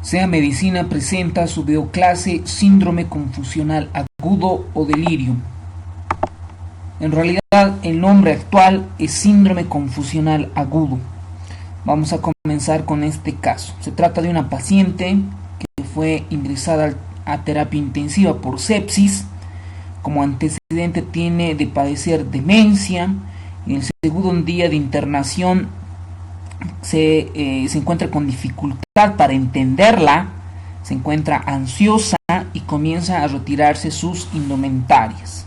Sea Medicina presenta su videoclase Síndrome confusional agudo o delirio. En realidad el nombre actual es síndrome confusional agudo. Vamos a comenzar con este caso. Se trata de una paciente que fue ingresada a terapia intensiva por sepsis. Como antecedente tiene de padecer demencia. En el segundo día de internación se encuentra con dificultad para entenderla, se encuentra ansiosa y comienza a retirarse sus indumentarias.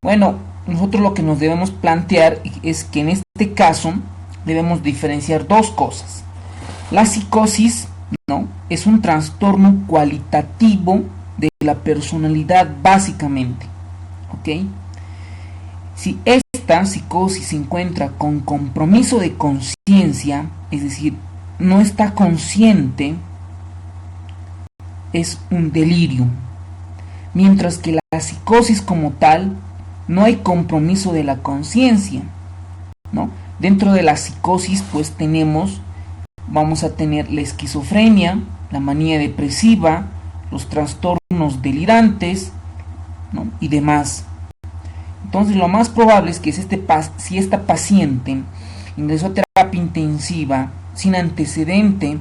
Bueno, nosotros lo que nos debemos plantear es que en este caso debemos diferenciar dos cosas. La psicosis, ¿no?, es un trastorno cualitativo de la personalidad básicamente, ¿ok? Si esta psicosis se encuentra con compromiso de conciencia, es decir, no está consciente, es un delirio. Mientras que la psicosis como tal, no hay compromiso de la conciencia, ¿no? Dentro de la psicosis pues vamos a tener la esquizofrenia, la manía depresiva, los trastornos delirantes, ¿no?, y demás. Entonces lo más probable es que si esta paciente ingresó a terapia intensiva sin antecedente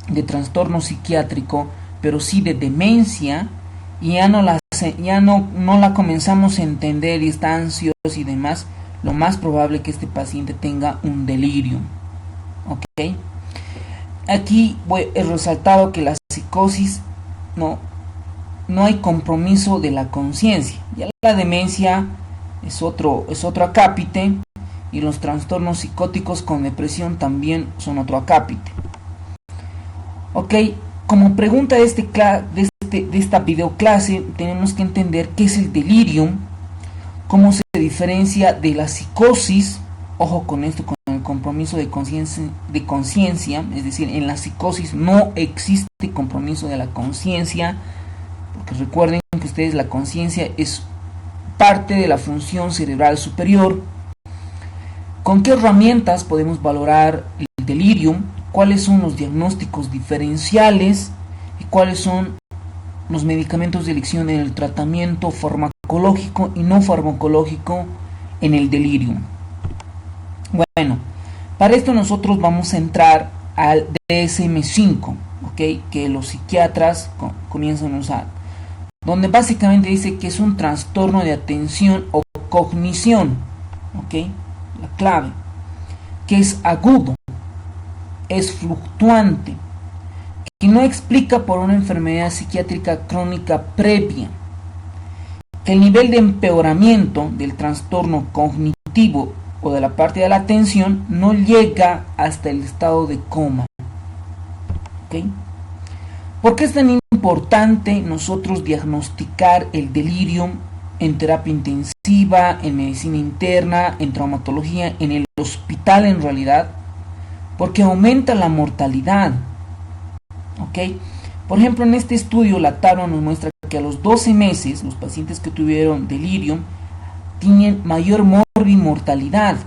de trastorno psiquiátrico, pero sí de demencia, y ya no la comenzamos a entender y está ansiosa y demás, lo más probable es que este paciente tenga un delirio. ¿Ok? Aquí he resaltado que la psicosis no hay compromiso de la conciencia. Ya la demencia es otro acápite, y los trastornos psicóticos con depresión también son otro acápite. Ok, como pregunta de esta videoclase tenemos que entender qué es el delirium, cómo se diferencia de la psicosis. Ojo con esto, con el compromiso de conciencia, es decir, en la psicosis no existe compromiso de la conciencia, porque recuerden que ustedes, la conciencia es parte de la función cerebral superior. ¿Con qué herramientas podemos valorar el delirium? ¿Cuáles son los diagnósticos diferenciales? ¿Y cuáles son los medicamentos de elección en el tratamiento farmacológico y no farmacológico en el delirium? Bueno, para esto nosotros vamos a entrar al DSM-5, ¿okay?, que los psiquiatras comienzan a usar, donde básicamente dice que es un trastorno de atención o cognición, ¿ok? La clave, que es agudo, es fluctuante, que no explica por una enfermedad psiquiátrica crónica previa, que el nivel de empeoramiento del trastorno cognitivo o de la parte de la atención no llega hasta el estado de coma. ¿Ok? ¿Por qué es tan importante nosotros diagnosticar el delirium en terapia intensiva, en medicina interna, en traumatología, en el hospital en realidad? Porque aumenta la mortalidad. ¿Ok? Por ejemplo, en este estudio la tabla nos muestra que a los 12 meses los pacientes que tuvieron delirium tienen mayor mortalidad.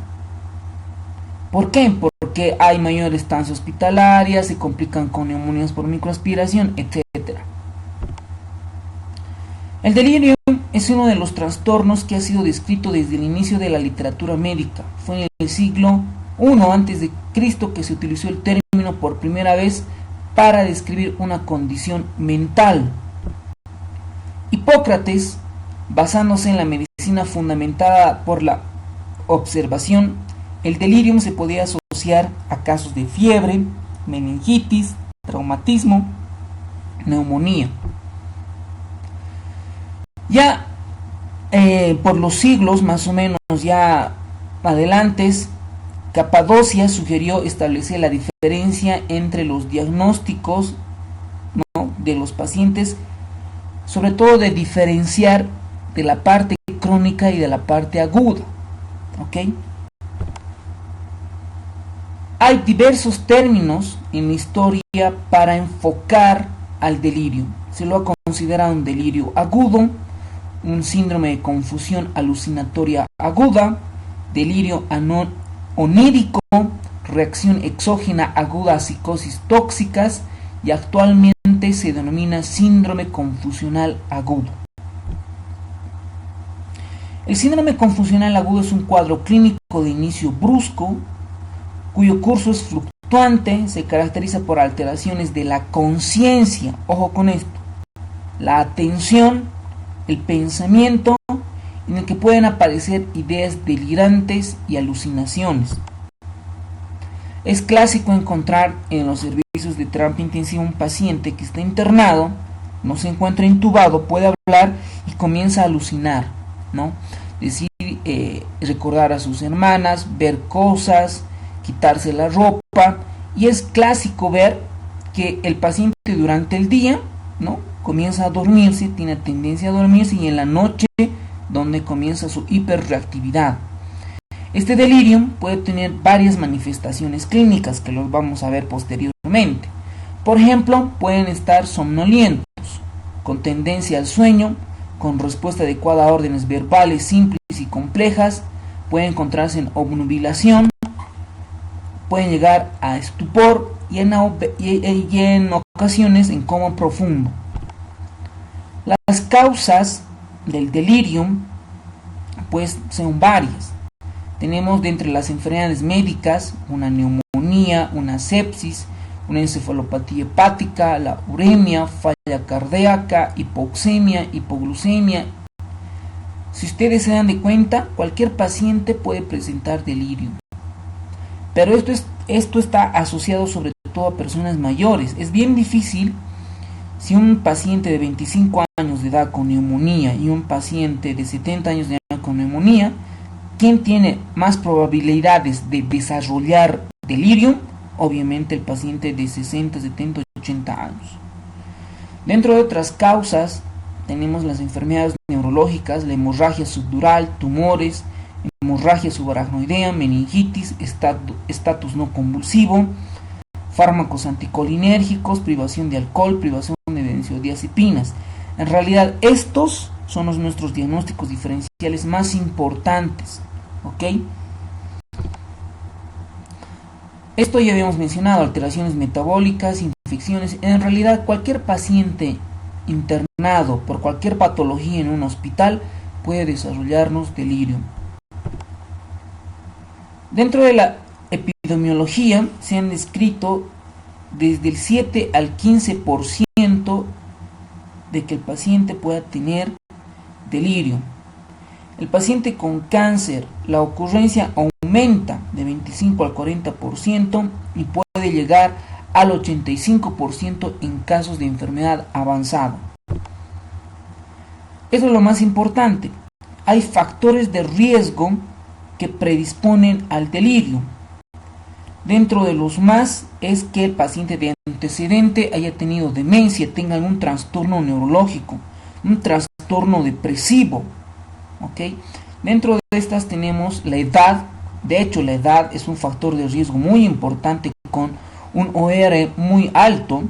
¿Por qué? Porque hay mayor estancia hospitalaria, se complican con neumonías por microaspiración, etc. El delirio es uno de los trastornos que ha sido descrito desde el inicio de la literatura médica. Fue en el siglo I a.C. que se utilizó el término por primera vez para describir una condición mental. Hipócrates, basándose en la medicina fundamentada por la observación, el delirium se podía asociar a casos de fiebre, meningitis, traumatismo, neumonía. Ya por los siglos más o menos ya adelantes, Capadocia sugirió establecer la diferencia entre los diagnósticos, ¿no?, de los pacientes, sobre todo de diferenciar de la parte crónica y de la parte aguda. ¿Ok? Hay diversos términos en la historia para enfocar al delirio. Se lo ha considerado un delirio agudo, un síndrome de confusión alucinatoria aguda, delirio onírico, reacción exógena aguda a psicosis tóxicas y actualmente se denomina síndrome confusional agudo. El síndrome confusional agudo es un cuadro clínico de inicio brusco, cuyo curso es fluctuante, se caracteriza por alteraciones de la conciencia, ojo con esto, la atención, el pensamiento, en el que pueden aparecer ideas delirantes y alucinaciones. Es clásico encontrar en los servicios de terapia intensiva un paciente que está internado, no se encuentra intubado, puede hablar y comienza a alucinar, ¿no? Decir, recordar a sus hermanas, ver cosas, quitarse la ropa, y es clásico ver que el paciente durante el día, ¿no?, comienza a dormirse, tiene tendencia a dormirse, y en la noche donde comienza su hiperreactividad. Este delirium puede tener varias manifestaciones clínicas que los vamos a ver posteriormente. Por ejemplo, pueden estar somnolientos, con tendencia al sueño, con respuesta adecuada a órdenes verbales simples y complejas, pueden encontrarse en obnubilación, pueden llegar a estupor y en ocasiones en coma profundo. Las causas del delirium pues son varias. Tenemos de entre las enfermedades médicas una neumonía, una sepsis, una encefalopatía hepática, la uremia, falla cardíaca, hipoxemia, hipoglucemia. Si ustedes se dan de cuenta, cualquier paciente puede presentar delirium. Pero esto está asociado sobre todo a personas mayores. Es bien difícil si un paciente de 25 años de edad con neumonía y un paciente de 70 años de edad con neumonía, ¿quién tiene más probabilidades de desarrollar delirium? Obviamente el paciente de 60, 70, 80 años. Dentro de otras causas tenemos las enfermedades neurológicas, la hemorragia subdural, tumores, hemorragia subaracnoidea, meningitis, estatus no convulsivo, fármacos anticolinérgicos, privación de alcohol, privación de benzodiazepinas. En realidad estos son nuestros diagnósticos diferenciales más importantes, ¿ok? Esto ya habíamos mencionado, alteraciones metabólicas, infecciones. En realidad cualquier paciente internado por cualquier patología en un hospital puede desarrollarnos delirium. Dentro de la epidemiología se han descrito desde el 7 al 15% de que el paciente pueda tener delirio. El paciente con cáncer, la ocurrencia aumenta de 25 al 40% y puede llegar al 85% en casos de enfermedad avanzada. Eso es lo más importante. Hay factores de riesgo que predisponen al delirio. Dentro de los más es que el paciente de antecedente haya tenido demencia, tenga algún trastorno neurológico, un trastorno depresivo, ¿ok? Dentro de estas tenemos la edad. De hecho, la edad es un factor de riesgo muy importante con un OR muy alto.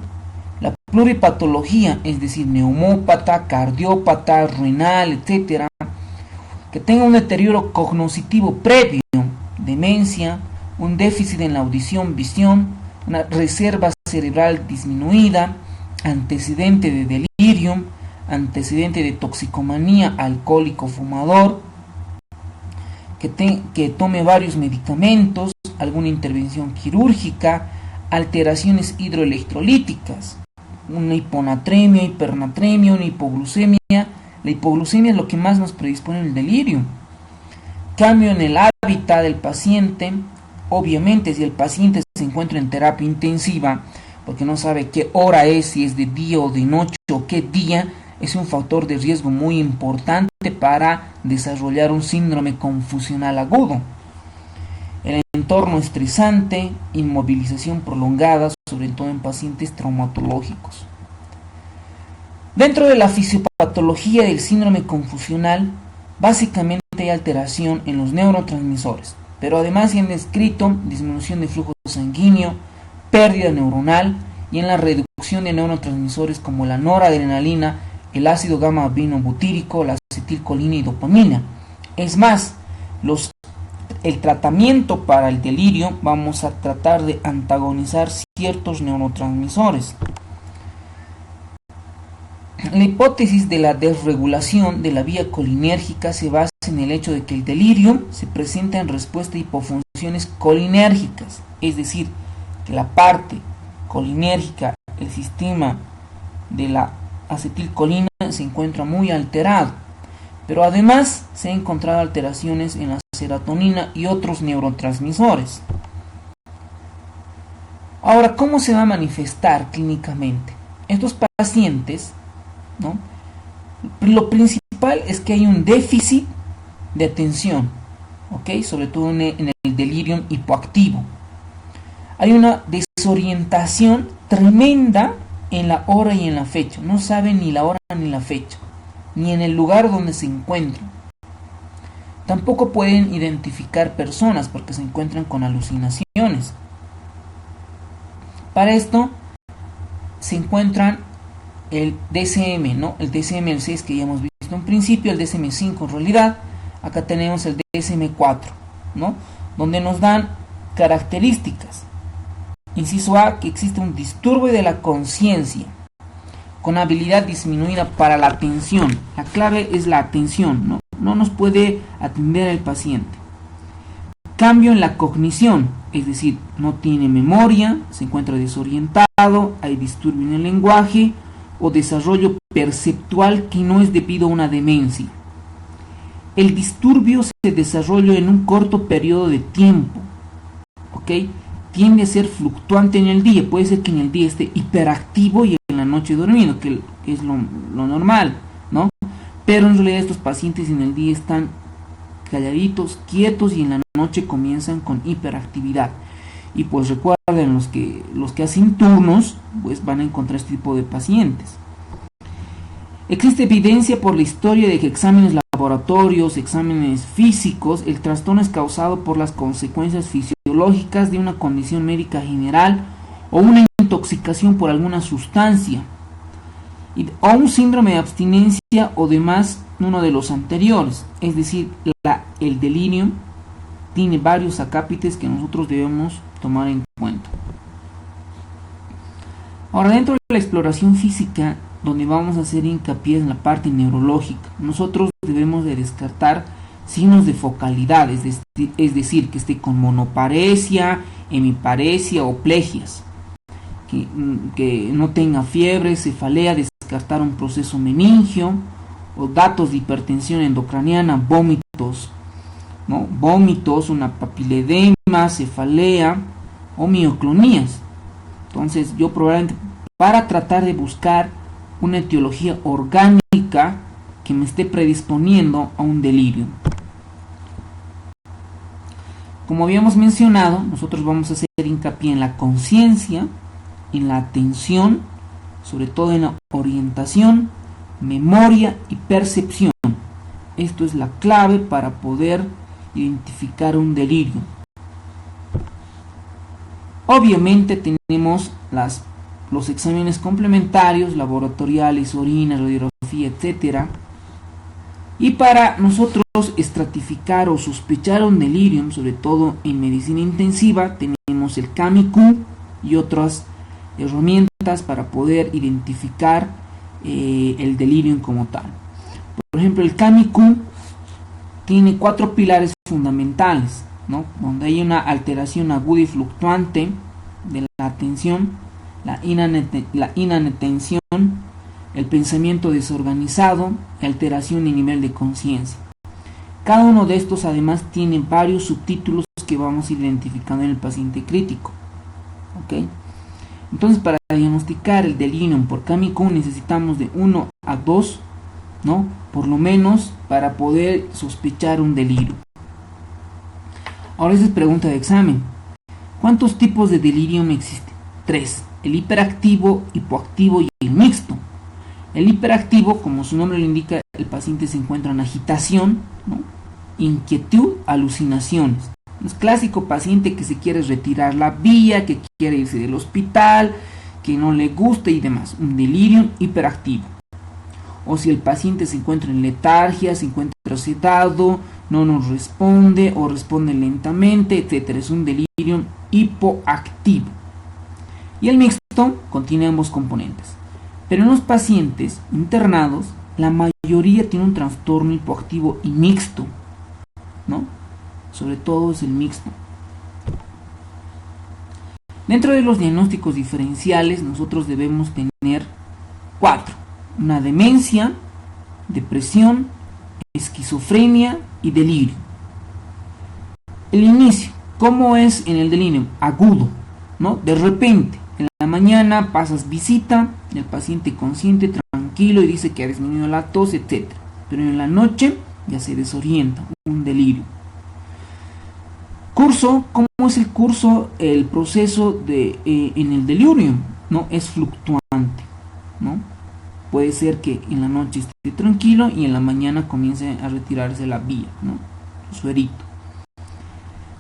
La pluripatología, es decir, neumópata, cardiópata, renal, etcétera, que tenga un deterioro cognitivo previo, demencia, un déficit en la audición, visión, una reserva cerebral disminuida, antecedente de delirium, antecedente de toxicomanía, alcohólico, fumador, que tome varios medicamentos, alguna intervención quirúrgica, alteraciones hidroelectrolíticas, una hiponatremia, hipernatremia, una hipoglucemia. La hipoglucemia es lo que más nos predispone al delirio. Cambio en el hábitat del paciente. Obviamente, si el paciente se encuentra en terapia intensiva porque no sabe qué hora es, si es de día o de noche o qué día, es un factor de riesgo muy importante para desarrollar un síndrome confusional agudo. El entorno estresante, inmovilización prolongada, sobre todo en pacientes traumatológicos. Dentro de la fisiopatología del síndrome confusional, básicamente hay alteración en los neurotransmisores, pero además se han descrito disminución de flujo sanguíneo, pérdida neuronal y en la reducción de neurotransmisores como la noradrenalina, el ácido gamma aminobutírico, la acetilcolina y dopamina. Es más, los el tratamiento para el delirio, vamos a tratar de antagonizar ciertos neurotransmisores. La hipótesis de la desregulación de la vía colinérgica se basa en el hecho de que el delirio se presenta en respuesta a hipofunciones colinérgicas, es decir, que la parte colinérgica, el sistema de la acetilcolina, se encuentra muy alterado, pero además se han encontrado alteraciones en la serotonina y otros neurotransmisores. Ahora, ¿cómo se va a manifestar clínicamente? Estos pacientes, ¿no? Lo principal es que hay un déficit de atención, ¿ok? Sobre todo en el delirium hipoactivo. Hay una desorientación tremenda en la hora y en la fecha. No saben ni la hora ni la fecha, ni en el lugar donde se encuentran. Tampoco pueden identificar personas porque se encuentran con alucinaciones. Para esto se encuentran el DSM, ¿no? El DSM-6 que ya hemos visto en principio, el DSM-5 en realidad. Acá tenemos el DSM-4, ¿no? Donde nos dan características. Inciso A, que existe un disturbio de la conciencia con habilidad disminuida para la atención. La clave es la atención, ¿no? No nos puede atender el paciente. Cambio en la cognición, es decir, no tiene memoria, se encuentra desorientado, hay disturbio en el lenguaje o desarrollo perceptual que no es debido a una demencia. El disturbio se desarrolla en un corto periodo de tiempo, ¿ok? Tiende a ser fluctuante en el día, puede ser que en el día esté hiperactivo y en la noche dormido, que es lo normal, ¿no? Pero en realidad estos pacientes en el día están calladitos, quietos y en la noche comienzan con hiperactividad. Y pues recuerden, los que hacen turnos, pues van a encontrar este tipo de pacientes. Existe evidencia por la historia de que exámenes laboratorios, exámenes físicos, el trastorno es causado por las consecuencias fisiológicas de una condición médica general o una intoxicación por alguna sustancia, o un síndrome de abstinencia o demás, uno de los anteriores. Es decir, el delirio tiene varios acápites que nosotros debemos tomar en cuenta. Ahora, dentro de la exploración física, donde vamos a hacer hincapié en la parte neurológica, nosotros debemos de descartar signos de focalidad, es decir, que esté con monoparesia, hemiparesia o plegias, que no tenga fiebre, cefalea, descartar un proceso meningio o datos de hipertensión endocraniana, vómitos, ¿no? Vómitos, una papiledema, cefalea o mioclonías. Entonces yo probablemente, para tratar de buscar una etiología orgánica que me esté predisponiendo a un delirio. Como habíamos mencionado, nosotros vamos a hacer hincapié en la conciencia, en la atención, sobre todo en la orientación, memoria y percepción. Esto es la clave para poder identificar un delirio. Obviamente tenemos los exámenes complementarios, laboratoriales, orina, radiografía, etc. Y para nosotros estratificar o sospechar un delirium, sobre todo en medicina intensiva, tenemos el CAMI-Q y otras herramientas para poder identificar el delirium como tal. Por ejemplo, el CAMI-Q tiene 4 pilares fundamentales, ¿no? Donde hay una alteración aguda y fluctuante de la atención, la inatención, el pensamiento desorganizado, alteración en nivel de conciencia. Cada uno de estos además tiene varios subtítulos que vamos a ir identificando en el paciente crítico. ¿Ok? Entonces, para diagnosticar el delirium por CAMI-Q necesitamos de 1 a 2, ¿no? Por lo menos para poder sospechar un delirio. Ahora esa es pregunta de examen. ¿Cuántos tipos de delirium existen? 3. El hiperactivo, hipoactivo y el mixto. El hiperactivo, como su nombre lo indica, el paciente se encuentra en agitación, ¿no? Inquietud, alucinaciones. Es clásico paciente que se quiere retirar la vía, que quiere irse del hospital, que no le gusta y demás. Un delirium hiperactivo. O si el paciente se encuentra en letargia, se encuentra sedado, no nos responde o responde lentamente, etcétera. Es un delirium hipoactivo. Y el mixto contiene ambos componentes. Pero en los pacientes internados, la mayoría tiene un trastorno hipoactivo y mixto, ¿no? Sobre todo es el mixto. Dentro de los diagnósticos diferenciales, nosotros debemos tener 4. Una demencia, depresión, esquizofrenia y delirio. El inicio, ¿cómo es en el delirio? Agudo, ¿no? De repente, en la mañana pasas visita, el paciente consciente, tranquilo y dice que ha disminuido la tos, etc. Pero en la noche ya se desorienta, un delirio. Curso, ¿cómo es el curso? El proceso en el delirium, ¿no? Es fluctuante, ¿no? Puede ser que en la noche esté tranquilo y en la mañana comience a retirarse la vía, ¿no? Suerito.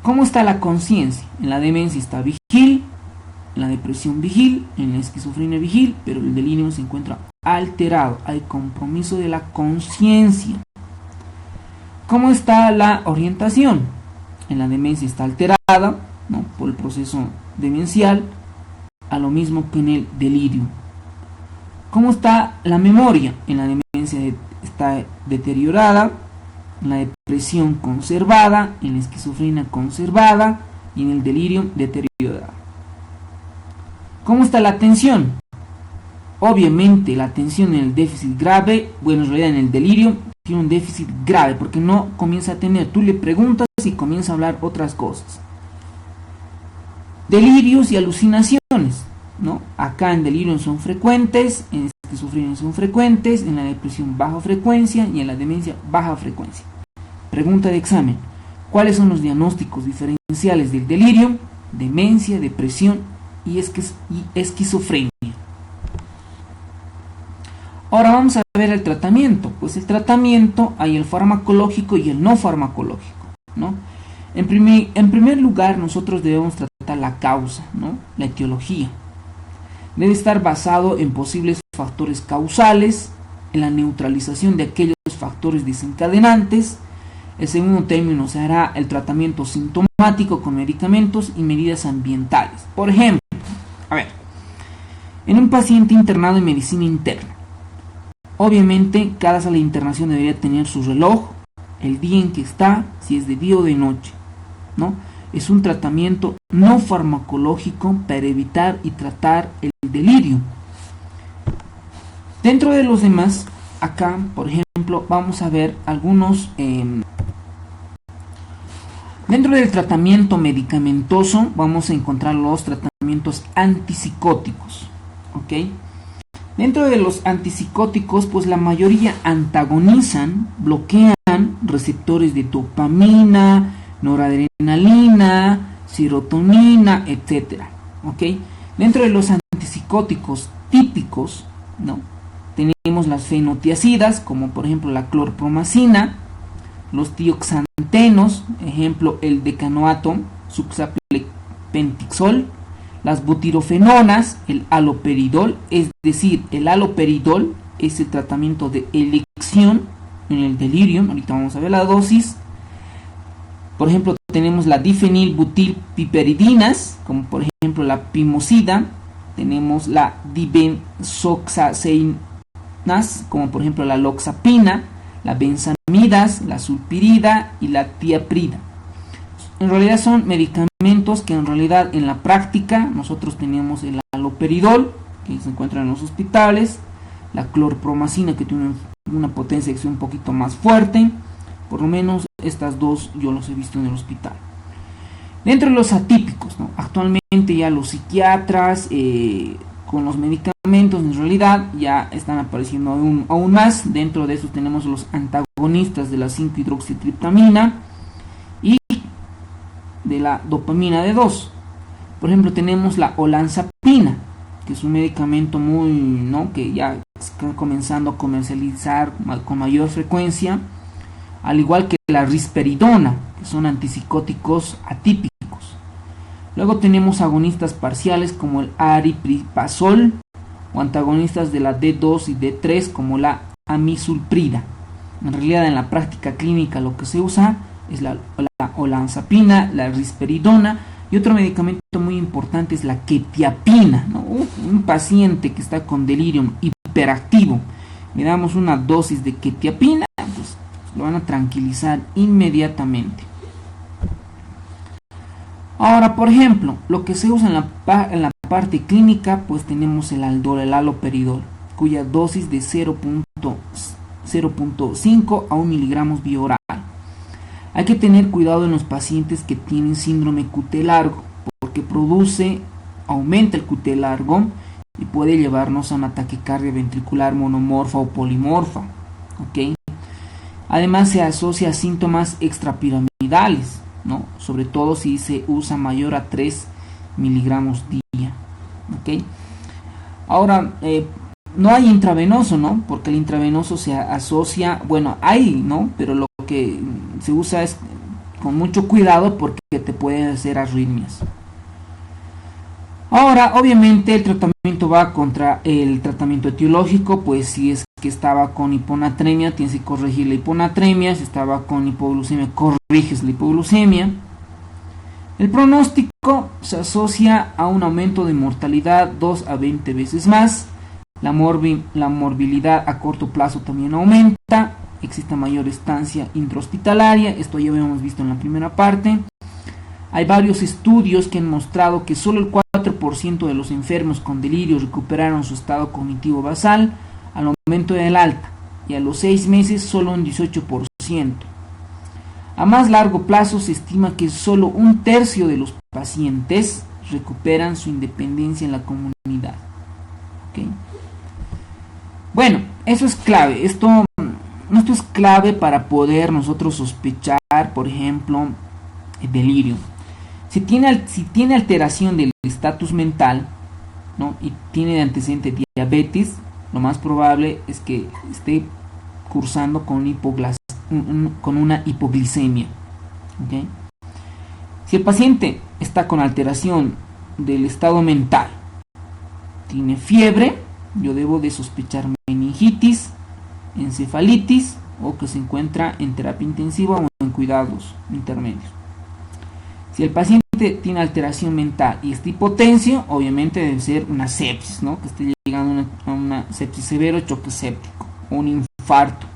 ¿Cómo está la conciencia? En la demencia está vigil, en la depresión vigil, en la esquizofrenia vigil, pero el delirio se encuentra alterado, hay compromiso de la conciencia. ¿Cómo está la orientación? En la demencia está alterada, ¿no? Por el proceso demencial, a lo mismo que en el delirio. ¿Cómo está la memoria? En la demencia está deteriorada, en la depresión conservada, en la esquizofrenia conservada y en el delirio deteriorada. ¿Cómo está la atención? Obviamente la atención en el déficit grave, bueno, en realidad en el delirio tiene un déficit grave porque no comienza a tener, tú le preguntas y comienza a hablar otras cosas. Delirios y alucinaciones, ¿no? Acá en delirio son frecuentes, en esquizofrenia son frecuentes, en la depresión baja frecuencia y en la demencia baja frecuencia. Pregunta de examen: ¿cuáles son los diagnósticos diferenciales del delirio, demencia, depresión y esquizofrenia? Ahora vamos a ver el tratamiento. Pues el tratamiento hay el farmacológico y el no farmacológico, ¿no? En primer lugar, nosotros debemos tratar la causa, ¿no? La etiología. Debe estar basado en posibles factores causales, en la neutralización de aquellos factores desencadenantes. En segundo término, se hará el tratamiento sintomático con medicamentos y medidas ambientales. Por ejemplo, en un paciente internado en medicina interna, obviamente cada sala de internación debería tener su reloj, el día en que está, si es de día o de noche, ¿no? Es un tratamiento no farmacológico para evitar y tratar el delirio. Dentro de los demás, acá, por ejemplo, vamos a ver algunos... Dentro del tratamiento medicamentoso vamos a encontrar los tratamientos antipsicóticos, ¿ok? Dentro de los antipsicóticos, pues la mayoría antagonizan, bloquean receptores de dopamina, noradrenalina, serotonina, etc. ¿Ok? Dentro de los antipsicóticos típicos, ¿no? Tenemos las fenotiacidas, como por ejemplo la clorpromacina, los tioxantenos, ejemplo el decanoato, succinylpentixol, las butirofenonas, el haloperidol, es decir, el haloperidol es el tratamiento de elección en el delirium. Ahorita vamos a ver la dosis. Por ejemplo, tenemos la difenilbutilpiperidinas, como por ejemplo la pimosida. Tenemos la dibenzoxacinas, como por ejemplo la loxapina, la benzamidas, la sulpirida y la tiaprida. En realidad son medicamentos que en realidad en la práctica nosotros tenemos el haloperidol, que se encuentra en los hospitales, la clorpromacina, que tiene una potencia de acción un poquito más fuerte. Por lo menos estas dos yo los he visto en el hospital. Dentro de los atípicos, ¿no? Actualmente ya los psiquiatras con los medicamentos en realidad ya están apareciendo aún más. Dentro de esos tenemos los antagonistas de la 5-hidroxitriptamina y de la dopamina D2. Por ejemplo, tenemos la olanzapina, que es un medicamento muy, ¿no? que ya está comenzando a comercializar con mayor frecuencia, al igual que la risperidona, que son antipsicóticos atípicos. Luego tenemos agonistas parciales como el aripiprazol o antagonistas de la D2 y D3 como la amisulprida. En realidad en la práctica clínica lo que se usa es la olanzapina, la risperidona, y otro medicamento muy importante es la quetiapina, ¿no? Un paciente que está con delirium hiperactivo, le damos una dosis de quetiapina, pues lo van a tranquilizar inmediatamente. Ahora, por ejemplo, lo que se usa en la parte clínica, pues tenemos el Aldol, el haloperidol, cuya dosis de 0.5 a 1 miligramos vía oral. Hay que tener cuidado en los pacientes que tienen síndrome QT largo, porque aumenta el QT largo y puede llevarnos a una taquicardia ventricular monomorfa o polimorfa. ¿Okay? Además se asocia a síntomas extrapiramidales, ¿no? Sobre todo si se usa mayor a 3 miligramos día. ¿Okay? Ahora, no hay intravenoso, ¿no? Porque el intravenoso se asocia, bueno, hay, ¿no? Pero lo que se usa es con mucho cuidado porque te pueden hacer arritmias. Ahora, obviamente el tratamiento va contra el tratamiento etiológico, pues si es que estaba con hiponatremia, tienes que corregir la hiponatremia. Si estaba con hipoglucemia, corriges la hipoglucemia. El pronóstico se asocia a un aumento de mortalidad 2 a 20 veces más. La morbilidad a corto plazo también aumenta. Existe mayor estancia intrahospitalaria. Esto ya habíamos visto en la primera parte. Hay varios estudios que han mostrado que solo el 4% de los enfermos con delirio recuperaron su estado cognitivo basal al momento del alta, y a los 6 meses solo un 18%. A más largo plazo se estima que solo 1/3 de los pacientes recuperan su independencia en la comunidad. ¿Okay? Bueno, eso es clave. Esto es clave para poder nosotros sospechar, por ejemplo, el delirio. Si tiene alteración del estatus mental, ¿no? Y tiene antecedente diabetes, lo más probable es que esté cursando con una hipoglicemia. ¿Okay? Si el paciente está con alteración del estado mental, tiene fiebre, yo debo de sospechar meningitis, encefalitis, o que se encuentra en terapia intensiva o en cuidados intermedios. Si el paciente tiene alteración mental y está hipotenso, obviamente debe ser una sepsis, ¿no? Que esté llegando a una sepsis severo, choque séptico, o un infarto.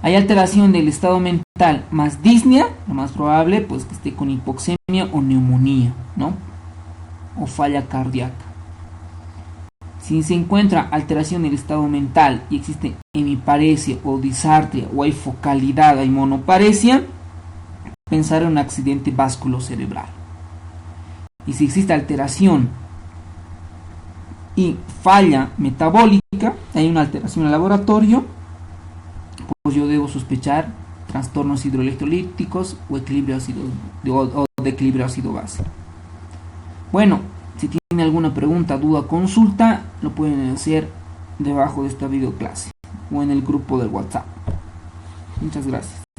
Hay alteración del estado mental más disnea, lo más probable, pues que esté con hipoxemia o neumonía, ¿no? O falla cardíaca. Si se encuentra alteración del estado mental y existe hemiparesia o disartria, o hay focalidad, hay monoparesia, pensar en un accidente vasculocerebral. Y si existe alteración y falla metabólica, hay una alteración en el laboratorio, pues yo debo sospechar trastornos hidroelectrolíticos o de equilibrio ácido-base. Bueno, si tienen alguna pregunta, duda, consulta, lo pueden hacer debajo de esta videoclase o en el grupo del WhatsApp. Muchas gracias.